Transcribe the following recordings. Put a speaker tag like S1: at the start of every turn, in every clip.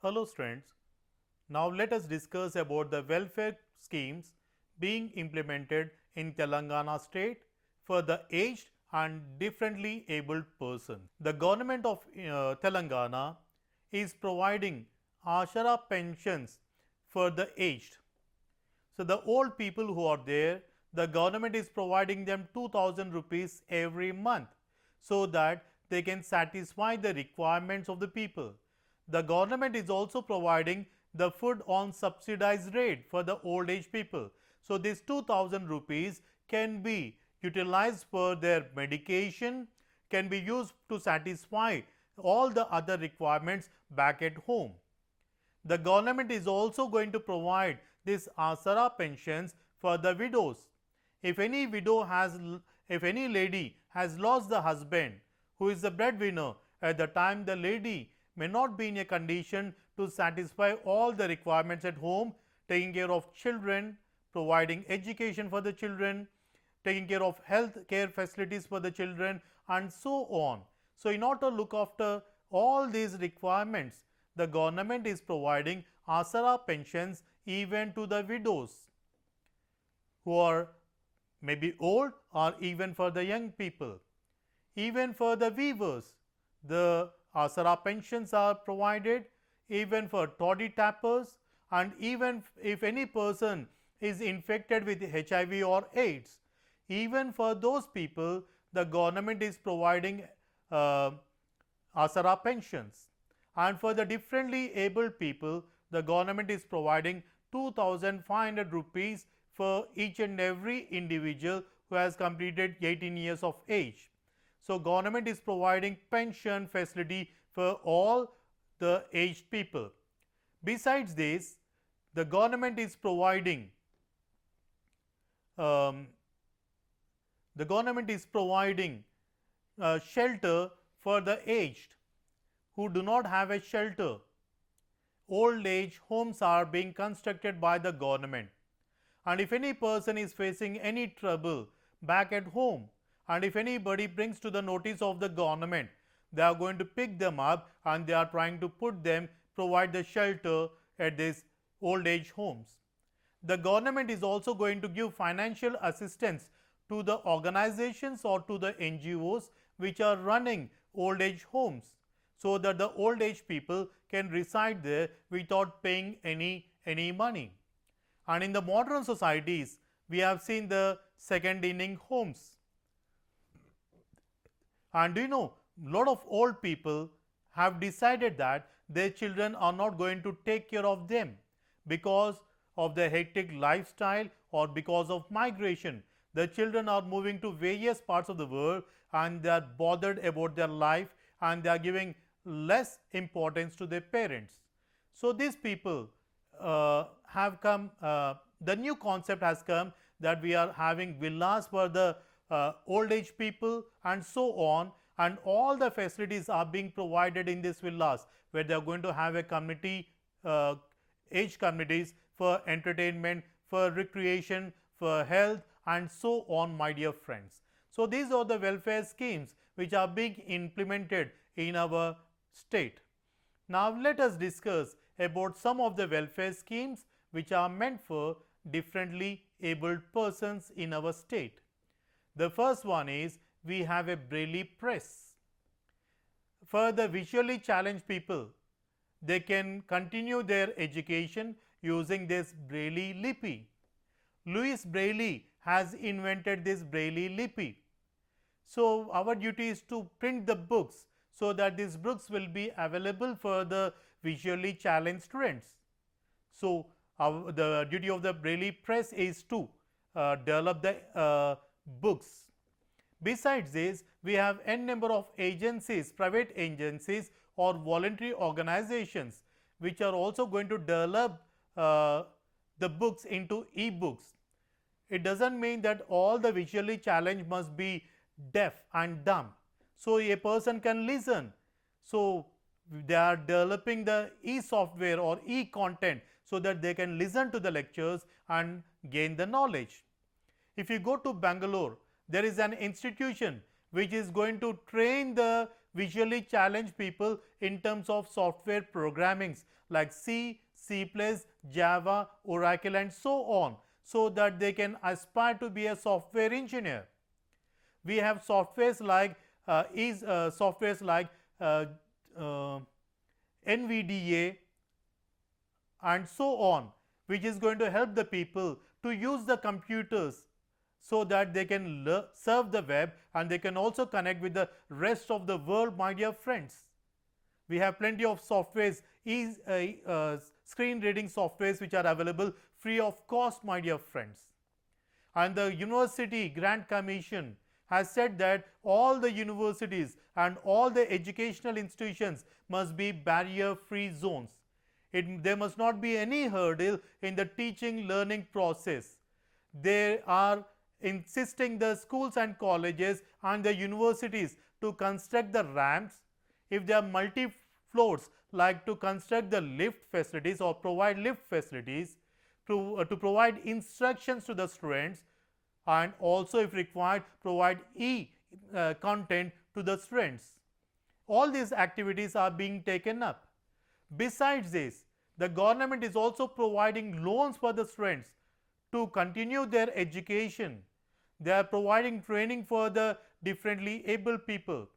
S1: Hello students, now let us discuss about the welfare schemes being implemented in Telangana state for the aged and differently abled person. The government of Telangana is providing Ashara pensions for the aged. So, the old people who are there, the government is providing them 2000 rupees every month so that they can satisfy the requirements of the people. The government is also providing the food on subsidized rate for the old age people. So, this 2000 rupees can be utilized for their medication, can be used to satisfy all the other requirements back at home. The government is also going to provide this Asara pensions for the widows. If any lady has lost the husband who is the breadwinner, at the time the lady may not be in a condition to satisfy all the requirements at home, taking care of children, providing education for the children, taking care of health care facilities for the children and so on. So, in order to look after all these requirements, the government is providing Asara pensions even to the widows who are maybe old or even for the young people. Even for the weavers, the Asara pensions are provided, even for toddy tappers, and even if any person is infected with HIV or AIDS, even for those people the government is providing Asara pensions. And for the differently abled people, the government is providing 2500 rupees for each and every individual who has completed 18 years of age. So, government is providing pension facility for all the aged people. Besides this, the government is providing shelter for the aged who do not have a shelter. Old age homes are being constructed by the government, and if any person is facing any trouble back at home, and if anybody brings to the notice of the government, they are going to pick them up and they are trying to provide the shelter at these old age homes. The government is also going to give financial assistance to the organizations or to the NGOs which are running old age homes, so that the old age people can reside there without paying any money. And in the modern societies, we have seen the second inning homes. And do you know, lot of old people have decided that their children are not going to take care of them because of the hectic lifestyle or because of migration. The children are moving to various parts of the world and they are bothered about their life and they are giving less importance to their parents. So, these people have come, the new concept has come that we are having villas for the old age people and so on, and all the facilities are being provided in these villas where they are going to have a community, age communities for entertainment, for recreation, for health and so on, my dear friends. So, these are the welfare schemes which are being implemented in our state. Now, let us discuss about some of the welfare schemes which are meant for differently abled persons in our state. The first one is we have a BRAOU press. For the visually challenged people, they can continue their education using this BRAOU lipi. Louis Braille has invented this BRAOU lipi. So, our duty is to print the books so that these books will be available for the visually challenged students. So, the duty of the BRAOU press is to develop the books. Besides this, we have n number of agencies, private agencies or voluntary organizations which are also going to develop the books into e-books. It does not mean that all the visually challenged must be deaf and dumb. So, a person can listen. So, they are developing the e-software or e-content so that they can listen to the lectures and gain the knowledge. If you go to Bangalore, there is an institution which is going to train the visually challenged people in terms of software programmings like C, C++, Java, Oracle and so on, so that they can aspire to be a software engineer. We have softwares like uh, uh, NVDA and so on, which is going to help the people to use the computers so that they can surf the web and they can also connect with the rest of the world, my dear friends. We have plenty of softwares, screen reading softwares which are available free of cost, my dear friends. And the University Grant Commission has said that all the universities and all the educational institutions must be barrier-free zones. There must not be any hurdle in the teaching learning process. They are insisting the schools and colleges and the universities to construct the ramps. If they are multi-floors, like to construct the lift facilities or provide lift facilities, to provide instructions to the students, and also if required provide content to the students. All these activities are being taken up. Besides this, the government is also providing loans for the students to continue their education. They are providing training for the differently able people.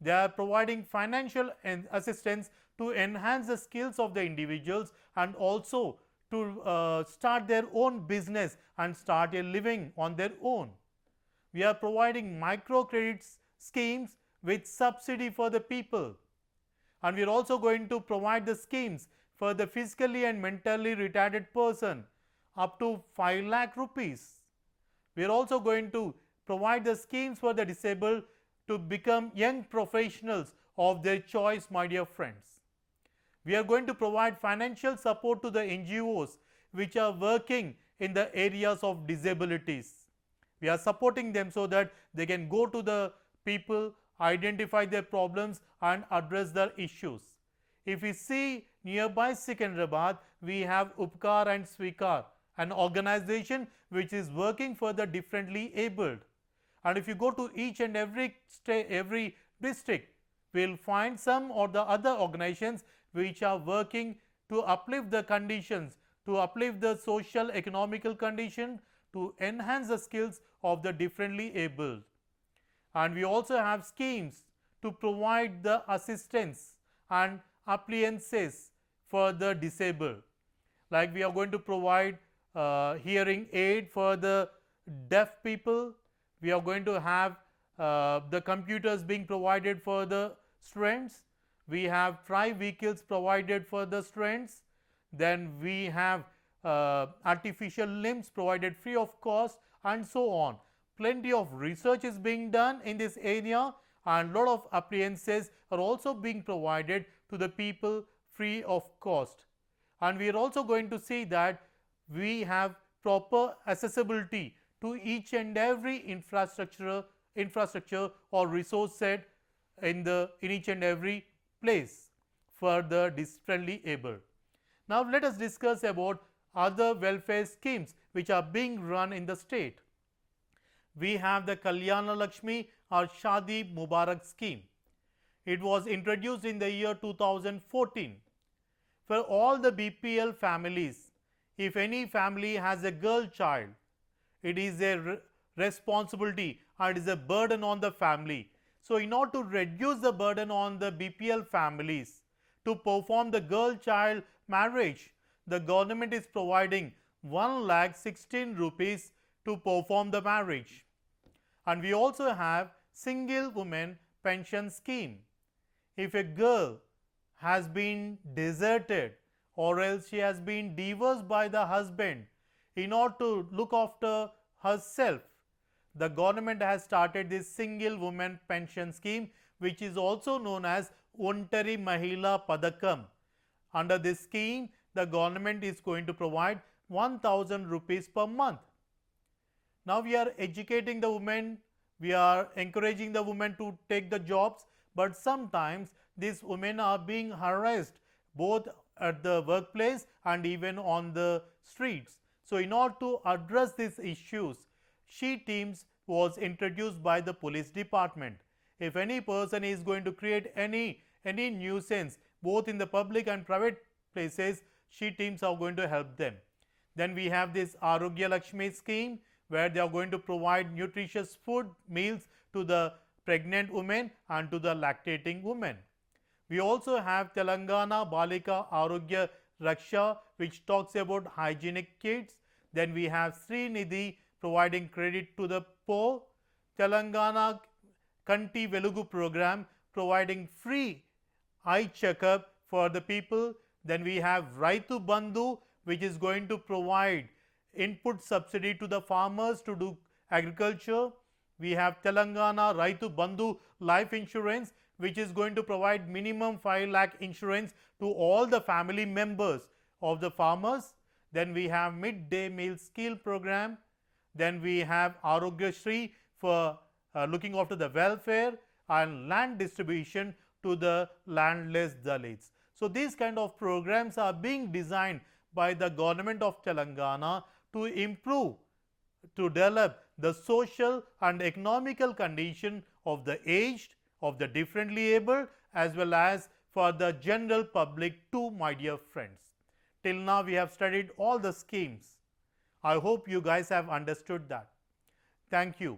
S1: They are providing financial assistance to enhance the skills of the individuals and also to start their own business and start a living on their own. We are providing microcredit schemes with subsidy for the people, and we are also going to provide the schemes for the physically and mentally retarded person up to 5 lakh rupees. We are also going to provide the schemes for the disabled to become young professionals of their choice, my dear friends. We are going to provide financial support to the NGOs which are working in the areas of disabilities. We are supporting them so that they can go to the people, identify their problems and address their issues. If we see nearby Secunderabad, we have Upkar and Swikar, an organization which is working for the differently abled. And if you go to each and every district, we will find some or the other organizations which are working to uplift the conditions, to uplift the social economical condition, to enhance the skills of the differently abled. And we also have schemes to provide the assistance and appliances for the disabled. Like we are going to provide hearing aid for the deaf people. We are going to have the computers being provided for the students. We have tri-vehicles provided for the students. Then we have artificial limbs provided free of cost and so on. Plenty of research is being done in this area and lot of appliances are also being provided to the people free of cost. And we are also going to see that we have proper accessibility to each and every infrastructure or resource set in each and every place for the differently abled. Now let us discuss about other welfare schemes which are being run in the state. We have the Kalyana Lakshmi or Shadi Mubarak scheme. It was introduced in the year 2014 for all the BPL families. If any family has a girl child, it is a responsibility and is a burden on the family. So in order to reduce the burden on the BPL families to perform the girl child marriage, the government is providing 1,16,000 rupees to perform the marriage. And we also have single woman pension scheme. If a girl has been deserted or else she has been divorced by the husband, in order to look after herself, the government has started this single woman pension scheme, which is also known as Ontari Mahila Padakam. Under this scheme, the government is going to provide 1,000 rupees per month. Now we are educating the women, we are encouraging the women to take the jobs, but sometimes these women are being harassed both at the workplace and even on the streets. So in order to address these issues, she teams was introduced by the police department. if any person is going to create any nuisance both in the public and private places, she teams are going to help them. Then we have this Arogya Lakshmi scheme, where they are going to provide nutritious food meals to the pregnant women and to the lactating women. We also have Telangana Balika Arogya Raksha, which talks about hygienic kids. Then we have Srinidhi providing credit to the poor. Telangana Kanti Velugu program providing free eye checkup for the people. Then we have Raitu Bandhu, which is going to provide input subsidy to the farmers to do agriculture. We have Telangana Raitu Bandhu life insurance, which is going to provide minimum 5 lakh insurance to all the family members of the farmers. Then we have midday meal skill program. Then we have Arogya Shri for looking after the welfare and land distribution to the landless Dalits. So these kind of programs are being designed by the government of Telangana to improve, to develop the social and economical condition of the aged, of the differently abled, as well as for the general public too, my dear friends. Till now we have studied all the schemes. I hope you guys have understood that. Thank you.